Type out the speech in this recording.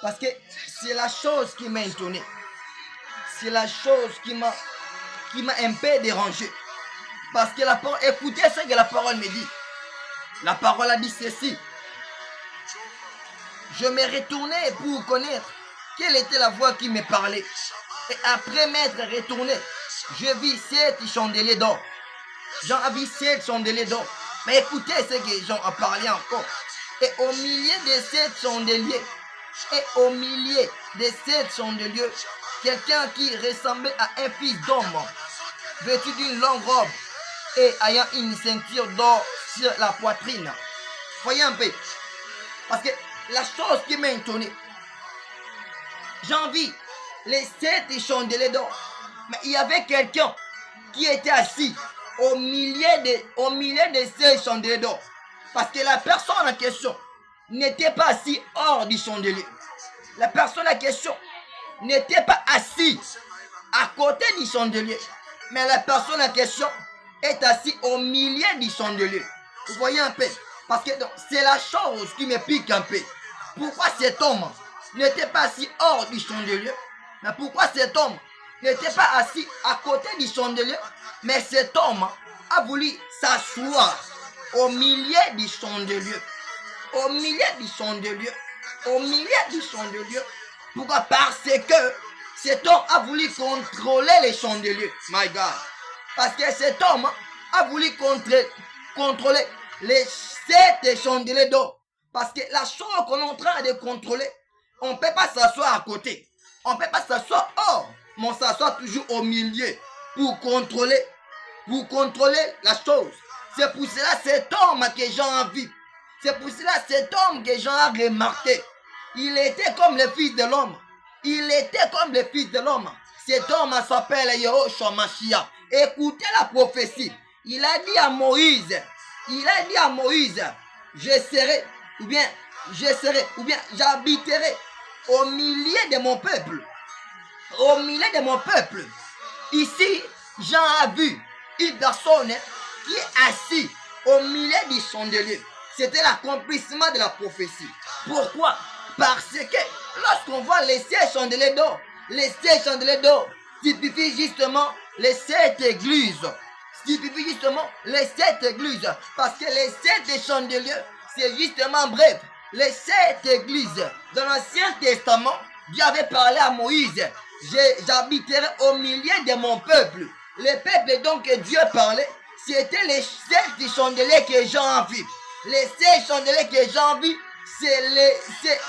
Parce que c'est la chose qui m'a étonné. C'est la chose qui m'a un peu dérangé. Parce que la parole, écoutez ce que la parole me dit. La parole a dit ceci. Je me retournais pour connaître quelle était la voix qui me parlait. Et après m'être retourné, je vis 7 chandeliers d'or. Jean a vu 7 chandeliers d'or. Mais écoutez ce que Jean a parlé encore. Et au milieu de 7 chandeliers, quelqu'un qui ressemblait à un fils d'homme, vêtu d'une longue robe et ayant une ceinture d'or sur la poitrine. Voyez un peu. Parce que la chose qui m'a étonné, j'en vis les 7 chandeliers d'or. Mais il y avait quelqu'un qui était assis au milieu de ces chandeliers d'or. Parce que la personne en question n'était pas assise hors du chandelier. La personne en question n'était pas assise à côté du chandelier. Mais la personne en question est assise au milieu du chandelier. Vous voyez un peu? Parce que c'est la chose qui me pique un peu. Pourquoi cet homme n'était pas assis hors du chandelier? Mais pourquoi cet homme n'était pas assis à côté du chandelier? Mais cet homme a voulu s'asseoir au milieu du chandelier. Au milieu du chandelier. Au milieu du chandelier. Pourquoi? Parce que cet homme a voulu contrôler les chandeliers. My God. Parce que cet homme a voulu contrôler les 7 chandeliers d'or. Parce que la chose qu'on est en train de contrôler, on ne peut pas s'asseoir à côté. On ne peut pas s'asseoir hors. Mais on s'assoit toujours au milieu pour contrôler la chose. C'est pour cela cet homme que Jean a vu. C'est pour cela cet homme que Jean a remarqué. Il était comme le fils de l'homme. Il était comme le fils de l'homme. Cet homme s'appelle Yahushua Mashiach. Écoutez la prophétie. Il a dit à Moïse, je serai, ou bien j'habiterai au milieu de mon peuple. Au milieu de mon peuple. Ici, Jean a vu une personne qui est assise au milieu du chandelier. C'était l'accomplissement de la prophétie. Pourquoi? Parce que lorsqu'on voit les 7 chandeliers d'or, typifient justement les 7 églises. Parce que les 7 chandeliers, c'est justement bref. Les 7 églises. Dans l'Ancien Testament, Dieu avait parlé à Moïse. J'habiterai au milieu de mon peuple. Le peuple donc que Dieu parlait, c'était les 7 chandeliers que Jean a vus. Les 7 chandeliers que Jean a vus, c'est